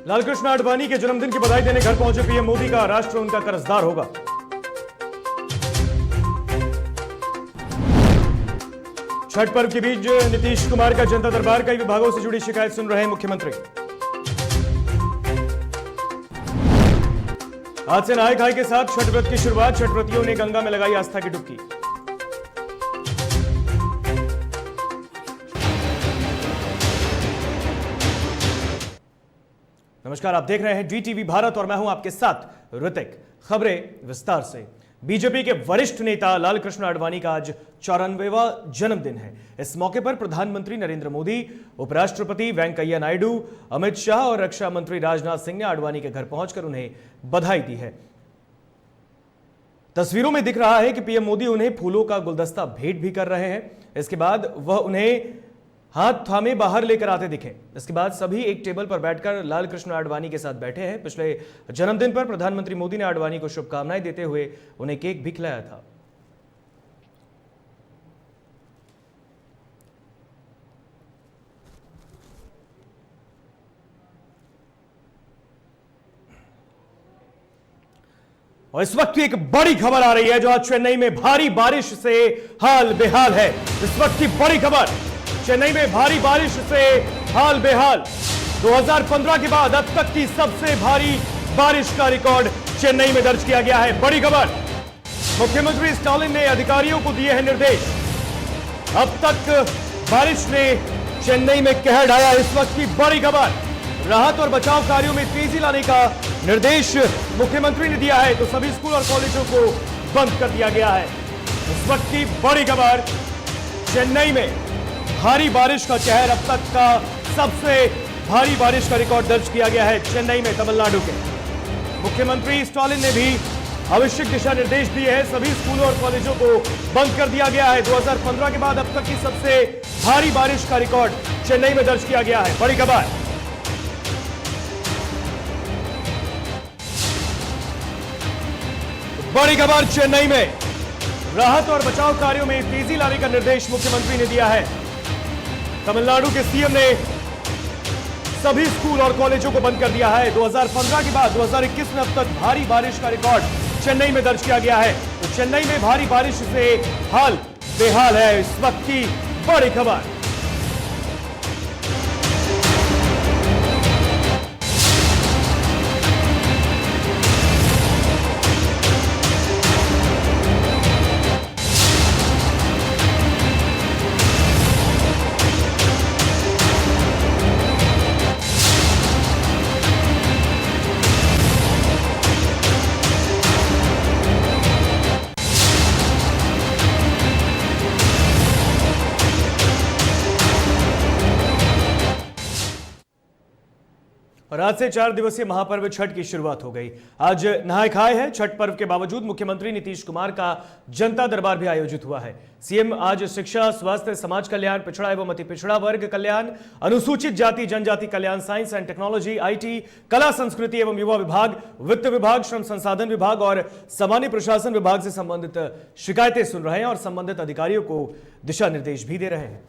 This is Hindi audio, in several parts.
लालकृष्ण आडवाणी के जन्मदिन की बधाई देने घर पहुंचे पीएम मोदी का राष्ट्र उनका कर्जदार होगा। छठ पर्व के बीच नीतीश कुमार का जनता दरबार, कई विभागों से जुड़ी शिकायत सुन रहे हैं मुख्यमंत्री। आज से नहाय खाए के साथ छठ व्रत की शुरुआत, छठ व्रतियों ने गंगा में लगाई आस्था की डुबकी। नमस्कार, आप देख रहे हैं डीटीवी भारत और मैं हूं आपके साथ ऋतिक। खबरें विस्तार से। बीजेपी के वरिष्ठ नेता लालकृष्ण आडवाणी का आज 94वां जन्मदिन है। इस मौके पर प्रधानमंत्री नरेंद्र मोदी, उपराष्ट्रपति वेंकैया नायडू, अमित शाह और रक्षा मंत्री राजनाथ सिंह ने आडवाणी के घर पहुंचकर उन्हें बधाई दी है। तस्वीरों में दिख रहा है कि पीएम मोदी उन्हें फूलों का गुलदस्ता भेंट भी कर रहे हैं। इसके बाद वह उन्हें हाथ थामे बाहर लेकर आते दिखे। इसके बाद सभी एक टेबल पर बैठकर लालकृष्ण आडवाणी के साथ बैठे हैं। पिछले जन्मदिन पर प्रधानमंत्री मोदी ने आडवाणी को शुभकामनाएं देते हुए उन्हें केक भी खिलाया था। और इस वक्त एक बड़ी खबर आ रही है जो आज चेन्नई में भारी बारिश से हाल बेहाल है। इस वक्त की बड़ी खबर, चेन्नई में भारी बारिश से हाल बेहाल। 2015 के बाद अब तक की सबसे भारी बारिश का रिकॉर्ड चेन्नई में दर्ज किया गया है। बड़ी खबर, मुख्यमंत्री स्टालिन ने अधिकारियों को दिए हैं निर्देश। अब तक बारिश ने चेन्नई में कहर ढाया। इस वक्त की बड़ी खबर, राहत और बचाव कार्यों में तेजी लाने का निर्देश मुख्यमंत्री ने दिया है, तो सभी स्कूल और कॉलेजों को बंद कर दिया गया है। इस वक्त की बड़ी खबर, चेन्नई में भारी बारिश का कहर, अब तक का सबसे भारी बारिश का रिकॉर्ड दर्ज किया गया है चेन्नई में। तमिलनाडु के मुख्यमंत्री स्टालिन ने भी आवश्यक दिशा निर्देश दिए हैं। सभी स्कूलों और कॉलेजों को बंद कर दिया गया है। 2015 के बाद अब तक की सबसे भारी बारिश का रिकॉर्ड चेन्नई में दर्ज किया गया है। बड़ी खबर, बड़ी खबर, चेन्नई में राहत और बचाव कार्यों में तेजी लाने का निर्देश मुख्यमंत्री ने दिया है। तमिलनाडु के सीएम ने सभी स्कूल और कॉलेजों को बंद कर दिया है। 2015 के बाद 2021 में अब तक भारी बारिश का रिकॉर्ड चेन्नई में दर्ज किया गया है। तो चेन्नई में भारी बारिश से हाल बेहाल है। इस वक्त की बड़ी खबर, और आज से 4 दिवसीय महापर्व छठ की शुरुआत हो गई। आज नहाय खाए है। छठ पर्व के बावजूद मुख्यमंत्री नीतीश कुमार का जनता दरबार भी आयोजित हुआ है। सीएम आज शिक्षा, स्वास्थ्य, समाज कल्याण, पिछड़ा एवं अति पिछड़ा वर्ग कल्याण, अनुसूचित जाति जनजाति कल्याण, साइंस एंड टेक्नोलॉजी, आईटी, कला संस्कृति एवं युवा विभाग, वित्त विभाग, श्रम संसाधन विभाग और सामान्य प्रशासन विभाग से संबंधित शिकायतें सुन रहे हैं और संबंधित अधिकारियों को दिशा निर्देश भी दे रहे हैं।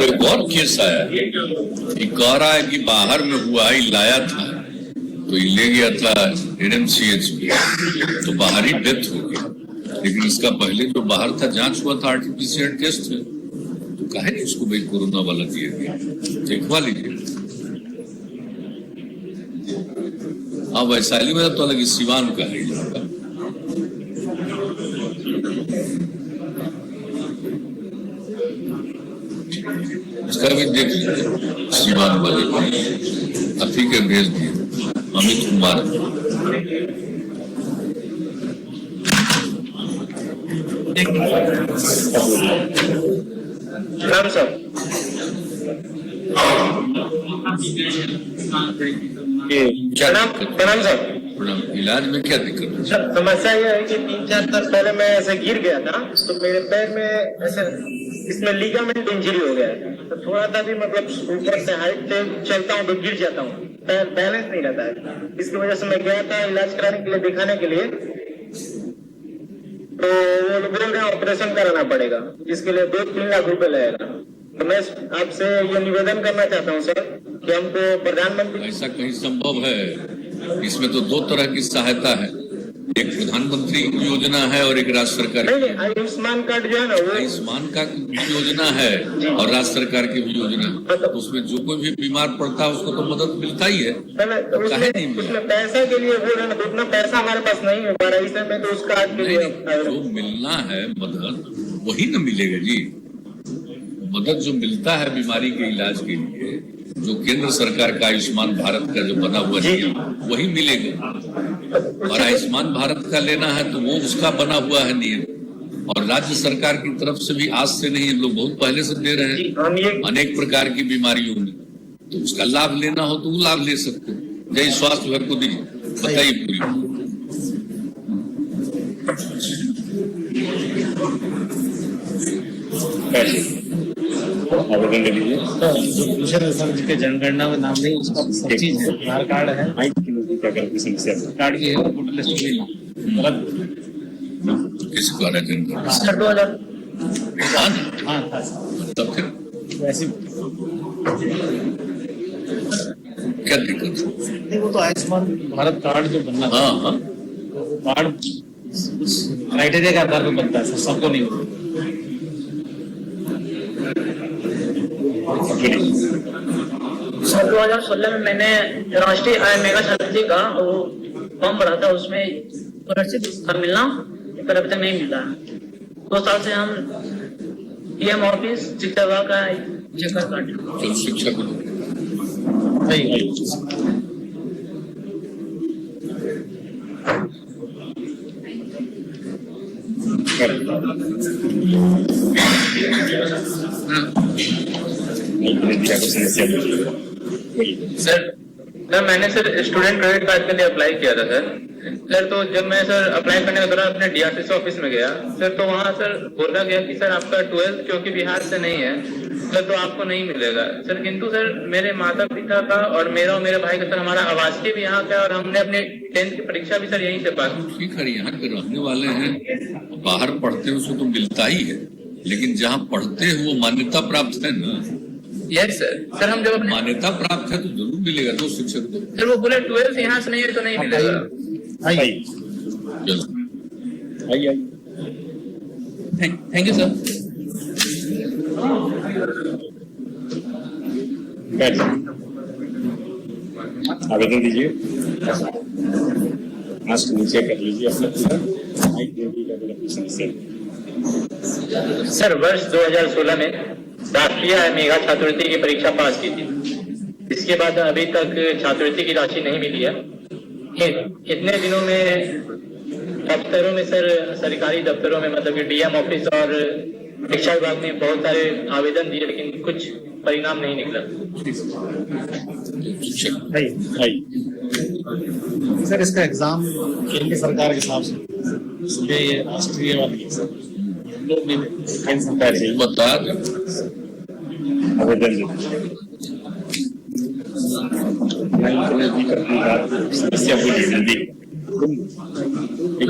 एक और केस आया, कह रहा है कि बाहर में हुआ ही लाया था तो ये ले गया था एनएमसीएच में, तो बाहर ही डेथ हो गया। लेकिन इसका पहले जो बाहर था जांच हुआ था, आरटीपीसीआर टेस्ट है, तो कहे नहीं इसको भाई कोरोना वाला दिया गया, देखवा लीजिए। हाँ, वैशाली में तो अलग सिवान का है, इसका भी देख लीजिए। सिवान वाले को अभी के भेज दिए अमित कुमार। प्रणाम सर। प्रणाम। इलाज में क्या दिक्कत है? सर समस्या यह है कि 3-4 साल पहले मैं ऐसे गिर गया था, तो मेरे पैर में ऐसे इसमें लिगामेंट इंजरी हो गया है। तो थोड़ा सा भी मतलब ऊपर से हाइट से चलता हूँ तो गिर जाता हूँ, पैर बैलेंस नहीं रहता है। इसकी वजह से मैं गया था इलाज कराने के लिए, दिखाने के लिए, तो वो लोग बोल रहे हैं ऑपरेशन कराना पड़ेगा, जिसके लिए 2-3 लाख रुपए लगेगा। तो मैं आपसे ये निवेदन करना चाहता हूँ सर कि हमको प्रधानमंत्री, ऐसा कहीं संभव है? इसमें तो 2 तरह की सहायता है, एक प्रधानमंत्री योजना है और एक राज्य सरकार की। नहीं, आयुष्मान कार्ड जो है ना, वो आयुष्मान का योजना है और राज्य सरकार की भी योजना है, तो उसमें जो कोई भी बीमार पड़ता है उसको तो मदद मिलता ही है। उसमें पैसा के लिए बोल रहे हैं, उतना पैसा हमारे पास नहीं हो पा रहा है इस समय, तो उसका आज के लिए जो मिलना है मदद वही न मिलेगा जी। मदद जो मिलता है बीमारी के इलाज के लिए, जो केंद्र सरकार का आयुष्मान भारत का जो बना हुआ नियम, वही मिलेगा। और आयुष्मान भारत का लेना है तो वो उसका बना हुआ है नियम, और राज्य सरकार की तरफ से भी आज से नहीं, लोग बहुत पहले से दे रहे हैं अनेक प्रकार की बीमारियों में। तो उसका लाभ लेना हो तो वो लाभ ले सकते हो। जय स्वास्थ्य विभाग को दीजिए, बताइए पूरी। आवेदन दे दीजिए। जो भूषण सर जी के जनगणना में नाम नहीं, उसका सब चीज है, आधार कार्ड है, क्या करती समस्या है? कार्ड की है, वोटर लिस्ट में गलत। किसको आ रहा है जनगणना? सर 2000 हाँ था तब फिर वैसे क्या दिक्कत है? नहीं, वो तो आयुष्मान भारत कार्ड जो बनना था, हाँ हाँ, वो कार्ड क्राइटेरिया के आधार पर बनता है सर, सबको नहीं होता। सर 2016 में मैंने राष्ट्रीय आय मेगा छात्रवृत्ति का वो फॉर्म भरा था, उसमें स्कॉलरशिप का मिलना पर अभी तक नहीं मिला। 2 साल से हम डीएम ऑफिस शिक्षा विभाग का चक्कर काट रहे हैं। चलो शिक्षा को क्या समस्या है? सर मैंने सर स्टूडेंट क्रेडिट कार्ड के लिए अप्लाई किया था सर। तो जब मैं सर अप्लाई करने के दौरान अपने डीआरसीसी ऑफिस में गया सर, तो वहाँ सर बोला गया कि सर आपका 12th क्योंकि बिहार से नहीं है सर, तो आपको नहीं मिलेगा सर। किंतु सर मेरे माता पिता का और मेरे भाई का सर, हमारा आवासीय भी यहाँ का, और हमने अपने 10th की परीक्षा भी सर यहीं से पास। ठीक है, यहाँ के रहने वाले हैं, बाहर पढ़ते हैं उसको तो मिलता ही है, लेकिन जहाँ पढ़ते हैं वो मान्यता प्राप्त है ना। यस सर हम जब मान्यता प्राप्त है तो जरूर मिलेगा। तो शिक्षक को सर वो बोले 12th यहाँ से नहीं है तो नहीं मिलेगा। चलो आइए थैंक यू सर। बैठ आवेदन दीजिए, मास्क नीचे कर लीजिए अपना पूरा। माइक दे दीजिए समस्या। सर वर्ष 2016 में राष्ट्रीय मेगा छात्रवृत्ति की परीक्षा पास की थी। इसके बाद अभी तक छात्रवृत्ति की राशि नहीं मिली है। इतने दिनों में दफ्तरों में सर, सरकारी दफ्तरों में मतलब कि डीएम ऑफिस और शिक्षा विभाग में बहुत सारे आवेदन दिए, लेकिन कुछ परिणाम नहीं निकला। सर इसका एग्जाम केंद्र सरकार के हिसाब से ये राष्ट्रीय वाली है सर, लोग नहीं केंद्र सरकार से बता दें। आवेदन दीजिए। समस्या बोलिए जल्दी। एक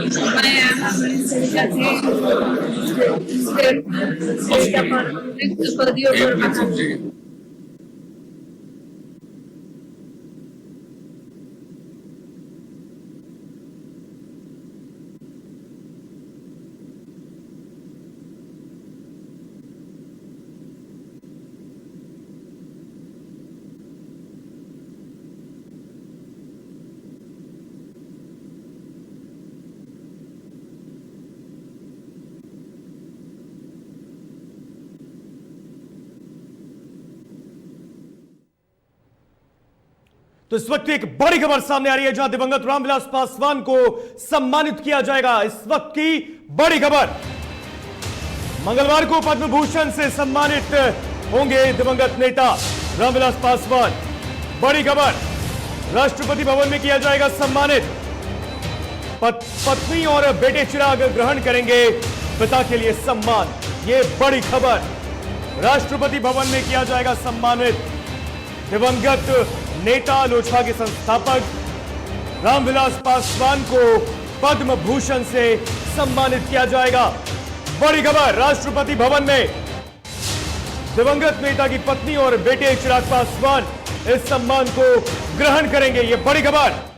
मिनट समझिए। तो इस वक्त एक बड़ी खबर सामने आ रही है, जहां दिवंगत रामविलास पासवान को सम्मानित किया जाएगा। इस वक्त की बड़ी खबर, मंगलवार को पद्म भूषण से सम्मानित होंगे दिवंगत नेता रामविलास पासवान। बड़ी खबर, राष्ट्रपति भवन में किया जाएगा सम्मानित। पत्नी और बेटे चिराग ग्रहण करेंगे पिता के लिए सम्मान। ये बड़ी खबर, राष्ट्रपति भवन में किया जाएगा सम्मानित। दिवंगत नेता लोजपा के संस्थापक रामविलास पासवान को पद्म भूषण से सम्मानित किया जाएगा। बड़ी खबर, राष्ट्रपति भवन में दिवंगत नेता की पत्नी और बेटे चिराग पासवान इस सम्मान को ग्रहण करेंगे। यह बड़ी खबर।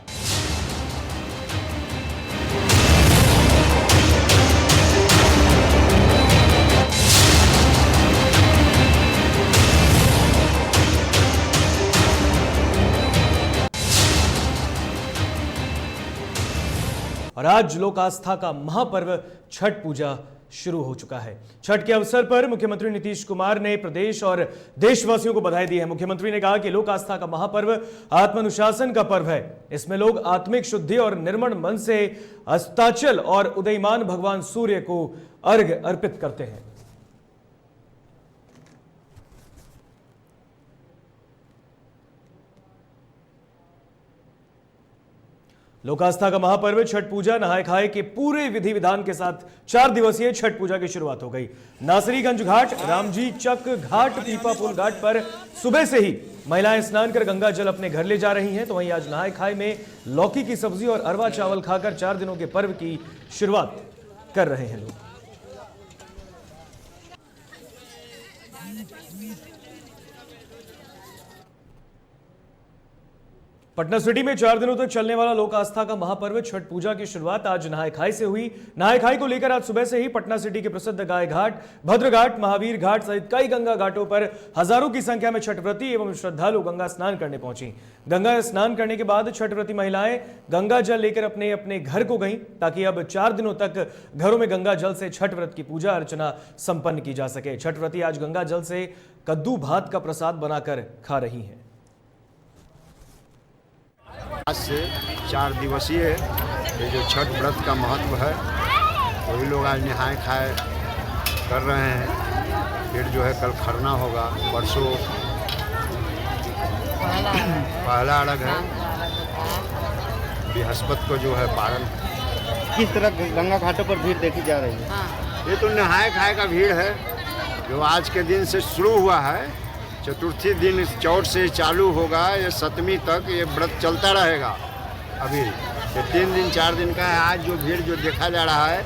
और आज लोक आस्था का महापर्व छठ पूजा शुरू हो चुका है। छठ के अवसर पर मुख्यमंत्री नीतीश कुमार ने प्रदेश और देशवासियों को बधाई दी है। मुख्यमंत्री ने कहा कि लोक आस्था का महापर्व आत्मानुशासन का पर्व है। इसमें लोग आत्मिक शुद्धि और निर्मल मन से अस्ताचल और उदयमान भगवान सूर्य को अर्घ्य अर्पित करते हैं। लोक आस्था का महापर्व छठ पूजा नहाय खाए के पूरे विधि विधान के साथ 4 दिवसीय छठ पूजा की शुरुआत हो गई। नासरीगंज घाट, रामजी चक घाट, पीपापुल घाट पर सुबह से ही महिलाएं स्नान कर गंगा जल अपने घर ले जा रही हैं। तो वहीं आज नहाय खाए में लौकी की सब्जी और अरवा चावल खाकर 4 दिनों के पर्व की शुरुआत कर रहे हैं लोग। पटना सिटी में 4 दिनों तक चलने वाला लोक आस्था का महापर्व छठ पूजा की शुरुआत आज नहाय खाई से हुई। नहाय खाई को लेकर आज सुबह से ही पटना सिटी के प्रसिद्ध गाय घाट, भद्र घाट, महावीर घाट सहित कई गंगा घाटों पर हजारों की संख्या में छठव्रती एवं श्रद्धालु गंगा स्नान करने पहुंची। गंगा स्नान करने के बाद छठव्रती महिलाएं गंगा जल लेकर अपने अपने घर को गईं, ताकि अब 4 दिनों तक घरों में गंगा जल से छठ व्रत की पूजा अर्चना संपन्न की जा सके। छठव्रती आज गंगा जल से कद्दू भात का प्रसाद बनाकर खा रही हैं। आज से 4 दिवसीय ये जो छठ व्रत का महत्व है, वही लोग आज नहाए खाए कर रहे हैं। फिर जो है कल खरना होगा, परसों पहला अर्घ है, बृहस्पति को जो है पारण। किस तरह गंगा घाटों पर भीड़ देखी जा रही है? ये तो नहाए खाए का भीड़ है जो आज के दिन से शुरू हुआ है। चतुर्थी दिन चौथ से चालू होगा, ये 7वीं तक ये व्रत चलता रहेगा। अभी ये 3 दिन 4 दिन का है। आज जो भीड़ जो देखा जा रहा है,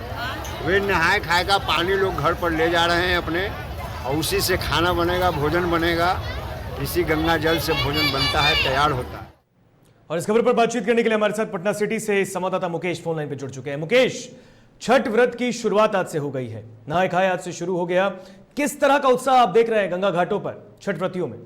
वे नहाए खाए का पानी लोग घर पर ले जा रहे हैं अपने, और उसी से खाना बनेगा, भोजन बनेगा। इसी गंगा जल से भोजन बनता है, तैयार होता है। और इस खबर पर बातचीत करने के लिए हमारे साथ पटना सिटी से संवाददाता मुकेश फोन लाइन पर जुड़ चुके हैं। मुकेश, छठ व्रत की शुरुआत आज से हो गई है, नहाय खाए आज से शुरू हो गया। किस तरह का उत्साह आप देख रहे हैं गंगा घाटों पर छठ व्रतियों में?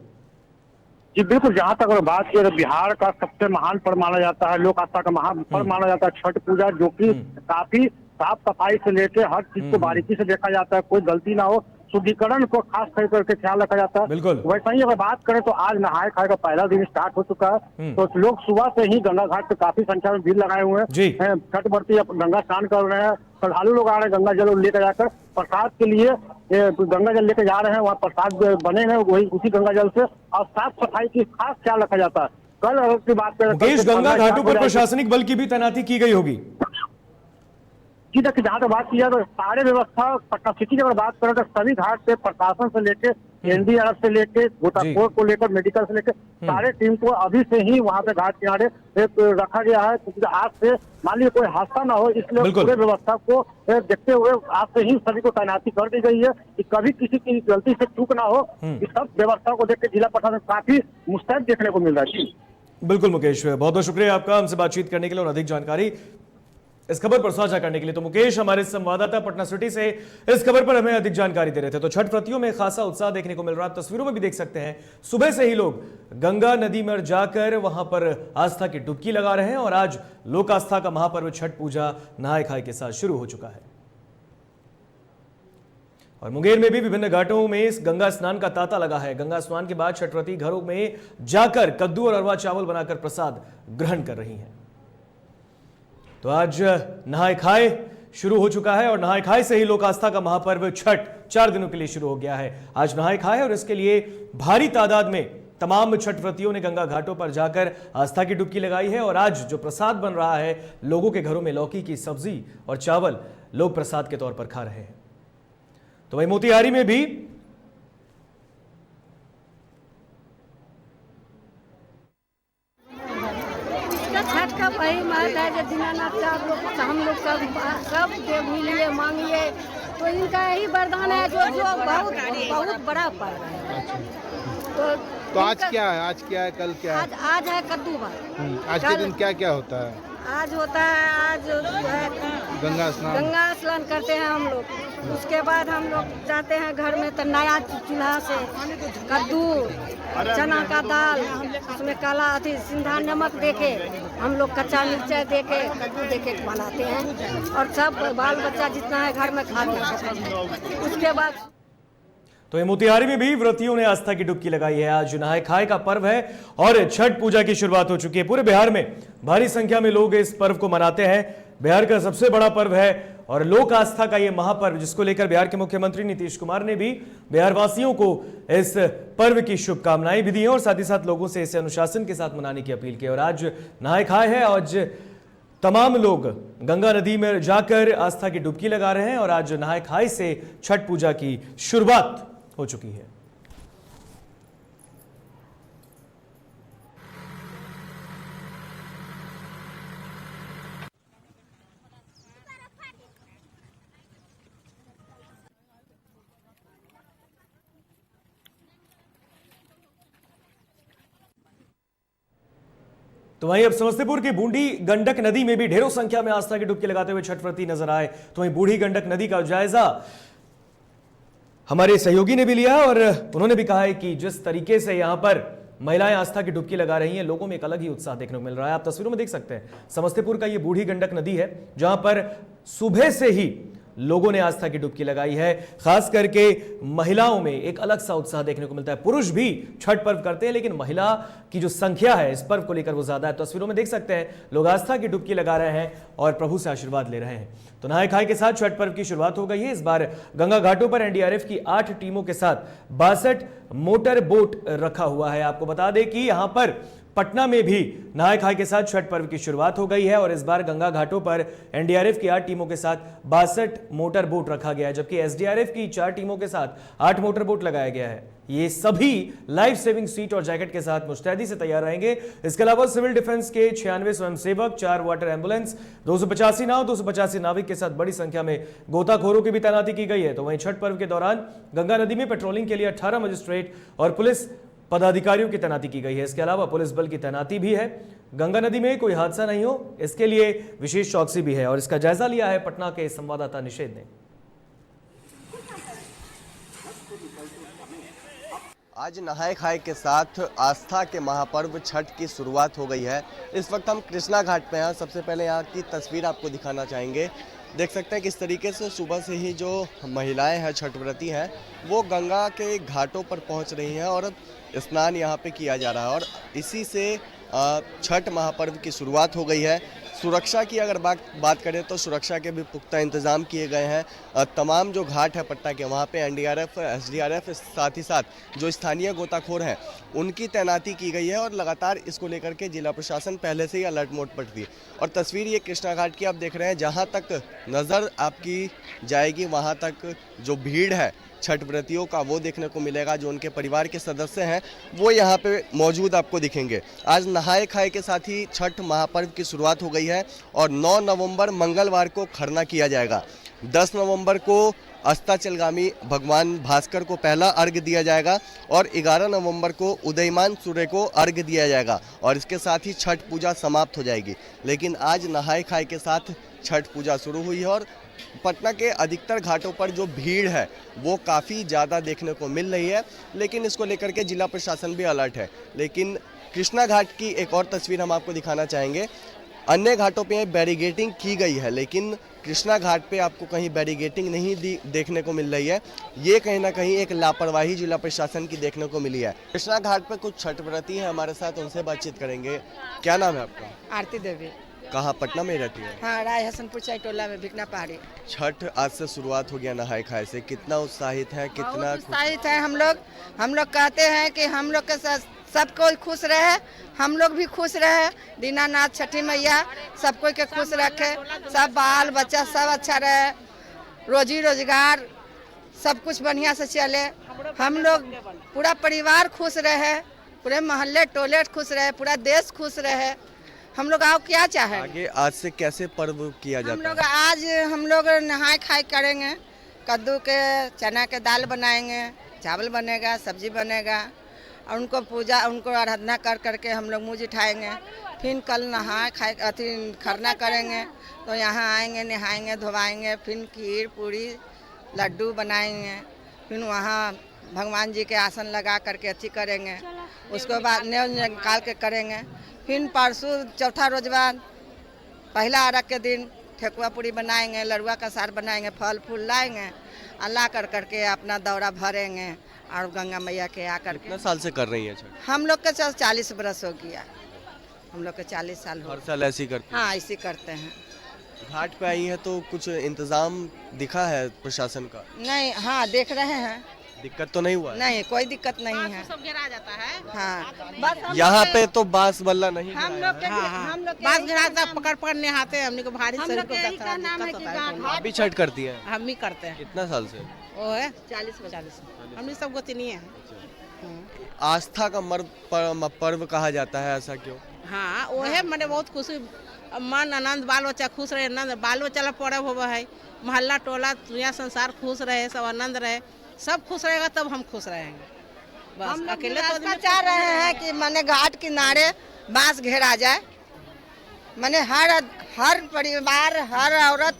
जी बिल्कुल, जहाँ तक अगर बात की तो बिहार का सबसे महान पर्व माना जाता है, लोक आस्था का महान पर्व माना जाता है छठ पूजा, जो कि काफी साफ सफाई से लेके हर चीज को बारीकी से देखा जाता है, कोई गलती ना हो, शुद्धिकरण को खास करके ख्याल रखा जाता है। बिल्कुल। वैसा ही अगर बात करें तो आज नहाय खाए का पहला दिन स्टार्ट हो चुका है। तो लोग सुबह से ही गंगा घाट पे काफी संख्या में भीड़ लगाए हुए हैं। छठ व्रती गंगा स्नान कर रहे हैं, श्रद्धालु लोग आ रहे हैं गंगा जल लेकर जाकर प्रसाद के लिए गंगा जल लेकर जा रहे हैं। वहाँ प्रसाद बने हैं वही उसी गंगा जल से, और साफ सफाई की खास ख्याल रखा जाता है। कल की बात करें, गंगा घाटों पर प्रशासनिक बल की भी तैनाती की गई होगी। जी देखिए, जहाँ तक बात की जाए तो सारे व्यवस्था पटना सिटी की अगर बात करें तो सभी घाट पे प्रशासन से लेके एनडीआरएफ से लेके गोताखोर को लेकर मेडिकल से लेकर सारे टीम को अभी से ही वहाँ पे घाट किनारे रखा गया है, क्योंकि आज से मान लीजिए कोई हादसा ना हो, इसलिए पूरे व्यवस्था को देखते हुए आज से ही सभी को तैनाती कर दी गई है कि कभी किसी की गलती से चूक ना हो। इस सब व्यवस्था को देख के जिला प्रशासन काफी मुस्तैद देखने को मिल रहा है। बिल्कुल मुकेश, बहुत बहुत शुक्रिया आपका हमसे बातचीत करने के लिए और अधिक जानकारी इस खबर पर साझा करने के लिए। तो मुकेश हमारे संवाददाता पटना सिटी से इस खबर पर हमें अधिक जानकारी दे रहे थे। तो छठ व्रतियों में खासा उत्साह देखने को मिल रहा है, तस्वीरों में भी देख सकते हैं। सुबह से ही लोग गंगा नदी में जाकर वहां पर आस्था की डुबकी लगा रहे हैं और आज लोक आस्था का महापर्व छठ पूजा नहाय खाए के साथ शुरू हो चुका है। और मुंगेर में भी विभिन्न घाटों में इस गंगा स्नान का तांता लगा है। गंगा स्नान के बाद छठव्रती घरों में जाकर कद्दू और अरवा चावल बनाकर प्रसाद ग्रहण कर रही हैं। तो आज नहाय खाए शुरू हो चुका है और नहाय खाए से ही लोक आस्था का महापर्व छठ 4 दिनों के लिए शुरू हो गया है। आज नहाय खाए और इसके लिए भारी तादाद में तमाम छठ व्रतियों ने गंगा घाटों पर जाकर आस्था की डुबकी लगाई है और आज जो प्रसाद बन रहा है, लोगों के घरों में लौकी की सब्जी और चावल लोग प्रसाद के तौर पर खा रहे हैं। तो वहीं मोतिहारी में भी छठ का वही महत्व है जो दीनानाथ का हम लोग सब मिलिए मांगिए, तो इनका यही वरदान है जो बहुत बड़ा पर्व है। तो आज क्या है, आज क्या है, कल क्या है? आज है कद्दू भात। आज के दिन क्या क्या होता है? आज होता है, आज जो है गंगा स्नान करते हैं हम लोग। उसके बाद हम लोग जाते हैं घर में तो नया चूल्हा से कद्दू, चना का दाल, उसमें काला सिंधा नमक देके हम लोग कच्चा मिर्चा देके कद्दू देके बनाते हैं और सब बाल बच्चा जितना है घर में खाते हैं। उसके बाद तो मोतिहारी में भी व्रतियों ने आस्था की डुबकी लगाई है। आज नहाय खाए का पर्व है और छठ पूजा की शुरुआत हो चुकी है। पूरे बिहार में भारी संख्या में लोग इस पर्व को मनाते हैं। बिहार का सबसे बड़ा पर्व है और लोक आस्था का यह महापर्व, जिसको लेकर बिहार के मुख्यमंत्री नीतीश कुमार ने भी बिहार वासियों को इस पर्व की शुभकामनाएं भी दी हैं और साथ ही साथ लोगों से इसे अनुशासन के साथ मनाने की अपील की। और आज नहाय खाए है, आज तमाम लोग गंगा नदी में जाकर आस्था की डुबकी लगा रहे हैं और आज नहाय खाए से छठ पूजा की शुरुआत हो चुकी है। तो वहीं अब समस्तीपुर की बूंदी गंडक नदी में भी ढेरों संख्या में आस्था की डुबकी लगाते हुए छठ व्रती नजर आए। तो वहीं बूढ़ी गंडक नदी का जायजा हमारे सहयोगी ने भी लिया और उन्होंने भी कहा है कि जिस तरीके से यहां पर महिलाएं आस्था की डुबकी लगा रही हैं, लोगों में एक अलग ही उत्साह देखने को मिल रहा है। आप तस्वीरों में देख सकते हैं, समस्तीपुर का ये बूढ़ी गंडक नदी है जहां पर सुबह से ही लोगों ने आस्था की डुबकी लगाई है। खास करके महिलाओं में एक अलग सा उत्साह देखने को मिलता है। पुरुष भी छठ पर्व करते हैं, लेकिन महिला की जो संख्या है इस पर्व को लेकर वो ज्यादा है। तस्वीरों में देख सकते हैं, लोग आस्था की डुबकी लगा रहे हैं और प्रभु से आशीर्वाद ले रहे हैं। तो नहाय खाए के साथ छठ पर्व की शुरुआत हो गई है। इस बार गंगा घाटों पर एनडीआरएफ की 8 टीमों के साथ 62 मोटर बोट रखा हुआ है। आपको बता दें कि यहां पर पटना में भी नहाय खाए के साथ छठ पर्व की शुरुआत हो गई है और इस बार गंगा घाटों पर एनडीआरएफ की 8 टीमों के साथ 62 मोटर बोट रखा गया है, जबकि एसडीआरएफ की 4 टीमों के साथ 8 मोटर बोट लगाया गया है। ये सभी लाइफ सेविंग सीट और जैकेट के साथ मुस्तैदी से तैयार रहेंगे। इसके अलावा सिविल डिफेंस के 96 स्वयंसेवक, 4 वाटर एम्बुलेंस, 285 नाव, 285 नाविक के साथ बड़ी संख्या में गोताखोरों की भी तैनाती की गई है। तो वहीं छठ पर्व के दौरान गंगा नदी में पेट्रोलिंग के लिए 18 मजिस्ट्रेट और पुलिस पदाधिकारियों की तैनाती की गई है। इसके अलावा पुलिस बल की तैनाती भी है। गंगा नदी में कोई हादसा नहीं हो, इसके लिए विशेष चौकसी भी है और इसका जायजा लिया है पटना के संवाददाता निषेध ने। आज नहाय खाए के साथ आस्था के महापर्व छठ की शुरुआत हो गई है। इस वक्त हम कृष्णा घाट पे हैं। सबसे पहले यहाँ की तस्वीर आपको दिखाना चाहेंगे। देख सकते हैं किस तरीके से सुबह से ही जो महिलाएं हैं, छठ व्रती हैं, वो गंगा के घाटों पर पहुंच रही हैं और स्नान यहाँ पे किया जा रहा है और इसी से छठ महापर्व की शुरुआत हो गई है। सुरक्षा की अगर बात करें तो सुरक्षा के भी पुख्ता इंतजाम किए गए हैं। तमाम जो घाट है पटना के, वहाँ पे एनडीआरएफ, एसडीआरएफ, साथ ही साथ जो स्थानीय गोताखोर हैं उनकी तैनाती की गई है और लगातार इसको लेकर के जिला प्रशासन पहले से ही अलर्ट मोड पर थी। और तस्वीर ये कृष्णा घाट की आप देख रहे हैं, जहाँ तक नज़र आपकी जाएगी वहाँ तक जो भीड़ है छठ व्रतियों का वो देखने को मिलेगा। जो उनके परिवार के सदस्य हैं वो यहाँ पे मौजूद आपको दिखेंगे। आज नहाए खाए के साथ ही छठ महापर्व की शुरुआत हो गई है और 9 नवंबर मंगलवार को खरना किया जाएगा। 10 नवंबर को अस्ताचलगामी भगवान भास्कर को पहला अर्घ्य दिया जाएगा और 11 नवंबर को उदयमान सूर्य को अर्घ्य दिया जाएगा और इसके साथ ही छठ पूजा समाप्त हो जाएगी। लेकिन आज नहाए खाए के साथ छठ पूजा शुरू हुई है और पटना के अधिकतर घाटों पर जो भीड़ है वो काफ़ी ज़्यादा देखने को मिल रही है, लेकिन इसको लेकर के जिला प्रशासन भी अलर्ट है। लेकिन कृष्णा घाट की एक और तस्वीर हम आपको दिखाना चाहेंगे। अन्य घाटों पे बैरिगेटिंग की गई है, लेकिन कृष्णा घाट पे आपको कहीं बैरिगेटिंग नहीं देखने को मिल रही है। ये कहीं ना कहीं एक लापरवाही जिला प्रशासन की देखने को मिली है। कृष्णा घाट पे कुछ छठ व्रती हैं हमारे साथ, उनसे बातचीत करेंगे। क्या नाम है आपका? आरती देवी। कहाँ, पटना में रहती है? हाँ, राय हसनपुर चाइटोला में, भिकना पहाड़ी। छठ आज से शुरुआत हो गया नहाए खाए से, कितना उत्साहित है, कितना उत्साहित है हम लोग कहते हैं कि हम लोग के सब कोई खुश रहे, हम लोग भी खुश रहे। दीनानाथ छठी मैया सब कोई के खुश रखे, सब बाल बच्चा सब अच्छा रहे, रोजी रोजगार सब कुछ बढ़िया से चले। हम लोग पूरा परिवार खुश रहे, पूरे मोहल्ले टोले खुश रहे, पूरा देश खुश रहे। हम लोग आओ क्या चाहे। आगे आज से कैसे पर्व किया जाता है? आज हम लोग नहाए खाए करेंगे, कद्दू के चना के दाल बनाएंगे, चावल बनेगा, सब्जी बनेगा और उनको पूजा उनको आराधना कर करके हम लोग मुँह उठाएंगे। फिर कल नहाए खाए अथी खरना करेंगे तो यहाँ आएंगे, नहाएंगे, धोवाएंगे, फिर खीर पूरी लड्डू बनाएंगे, फिर वहाँ भगवान जी के आसन लगा करके अथी करेंगे। उसके बाद न्यौ निकाल के करेंगे। फिर परसों चौथा रोज बाद पहला अर्घ के दिन ठेकुआ पूरी बनाएंगे, लड़ुआ का सार बनाएंगे, फल फूल लाएंगे, अल्लाह कर करके अपना दौरा भरेंगे और गंगा मैया के आकर। कितना साल से कर रही है छठ? हम लोग के 40 बरस हो गया, हम लोग के 40 साल हो। हर साल ऐसे ही करते हैं? हाँ ऐसे करते हैं। घाट पे आई है तो कुछ इंतजाम दिखा है प्रशासन का? नहीं, हाँ देख रहे हैं। दिक्कत तो नहीं हुआ? नहीं, कोई दिक्कत नहीं है। सब गिरा जाता है। हाँ बस यहाँ पे तो बांस बल्ला नहीं हम लोग के हम लोग बास गिराता पकड़ पकड़ नहाते हैं, हमने को भारी हम शरीर लोग को के यही का नाम है कि आप भी छठ करती हैं? हम भी करते हैं। कितना साल से? वो है 40 हमने सब गोती नहीं है। आस्था का पर्व कहा जाता है, ऐसा क्यों? हाँ वो है, मैंने बहुत खुशी, मन आनंद, बाल बच्चा खुश रहे, आनंद बाल बच्चा पर्व होगा है, मोहल्ला टोला दुनिया संसार खुश रहे, सब आनंद रहे, सब खुश रहेगा तब हम खुश रहेंगे। बस हम अकेले तो चाह रहे हैं कि माने घाट किनारे बांस घेरा जाए, माने हर परिवार, हर औरत,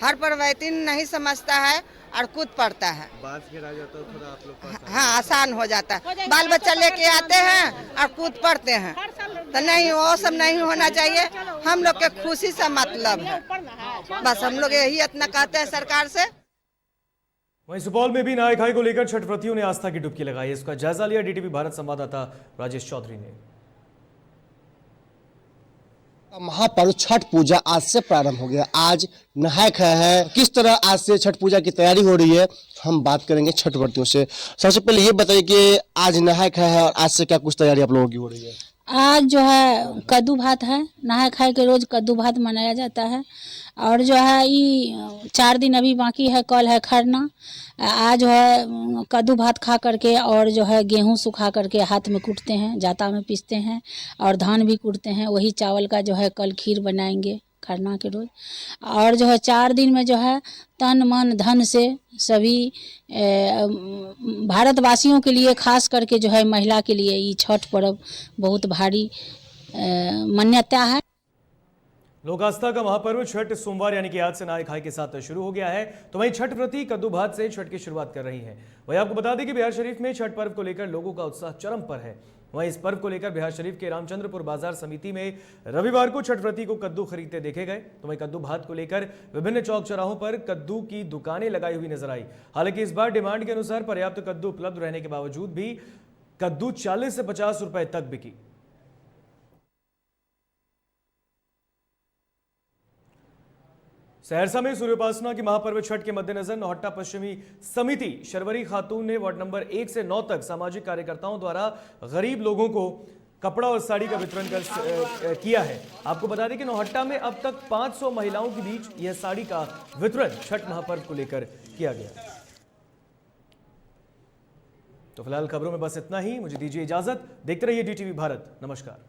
हर परिवर्तन नहीं समझता है और कूद पड़ता है। बांस गिरा जाता है थोड़ा आप लोग का? हाँ आसान हो जाता है, बाल बच्चा लेके आते हैं और कूद पड़ते हैं, तो नहीं वो सब नहीं होना चाहिए। हम लोग के खुशी से मतलब है, बस हम लोग यही इतना कहते हैं सरकार से। वहीं सुपौल में भी नहाय खाई को लेकर छठ व्रतियों ने आस्था की डुबकी लगाई। इसका जायजा लिया डीटीवी भारत संवाददाता राजेश चौधरी ने। महापर्व छठ पूजा आज से प्रारंभ हो गया। आज नहाय खाया है, किस तरह आज से छठ पूजा की तैयारी हो रही है हम बात करेंगे छठ व्रतियों से। सबसे पहले ये बताइए कि आज नहाय खाया है और आज से क्या कुछ तैयारी आप लोगों की हो रही है? आज जो है कद्दू भात है, नहाय खाए के रोज कद्दू भात मनाया जाता है। और जो है ये 4 दिन अभी बाकी है, कल है खरना। आज जो है कद्दू भात खा करके और जो है गेहूं सुखा करके हाथ में कूटते हैं, जाता में पीसते हैं और धान भी कूटते हैं। वही चावल का जो है कल खीर बनाएंगे खरना के रोज। और जो है 4 दिन में जो है तन मन धन से सभी भारतवासियों के लिए, खास करके जो है महिला के लिए ये छठ पर्व बहुत भारी मान्यता है। लोक आस्था का महापर्व छठ सोमवार यानी कि आज से नहाय खाई के साथ शुरू हो गया है। तो वहीं छठ व्रती कद्दू भात से छठ की शुरुआत कर रही हैं। वहीं आपको बता दें कि बिहार शरीफ में छठ पर्व को लेकर लोगों का उत्साह चरम पर है। वहीं इस पर्व को लेकर बिहार शरीफ के रामचंद्रपुर बाजार समिति में रविवार को छठ व्रती को कद्दू खरीदते देखे गए। तो वहीं कद्दू भात को लेकर विभिन्न चौक चौराहों पर कद्दू की दुकानें लगाई हुई नजर आई। हालांकि इस बार डिमांड के अनुसार पर्याप्त कद्दू उपलब्ध रहने के बावजूद भी कद्दू 40 से 50 रुपए तक बिकी। सहरसा में सूर्योपासना की महापर्व छठ के मद्देनजर नौहट्टा पश्चिमी समिति शर्वरी खातून ने वार्ड नंबर 1 से 9 तक सामाजिक कार्यकर्ताओं द्वारा गरीब लोगों को कपड़ा और साड़ी का वितरण किया है। आपको बता दें कि नौहट्टा में अब तक 500 महिलाओं के बीच यह साड़ी का वितरण छठ महापर्व को लेकर किया गया। तो फिलहाल खबरों में बस इतना ही। मुझे दीजिए इजाजत। देखते रहिए डीटीवी भारत। नमस्कार।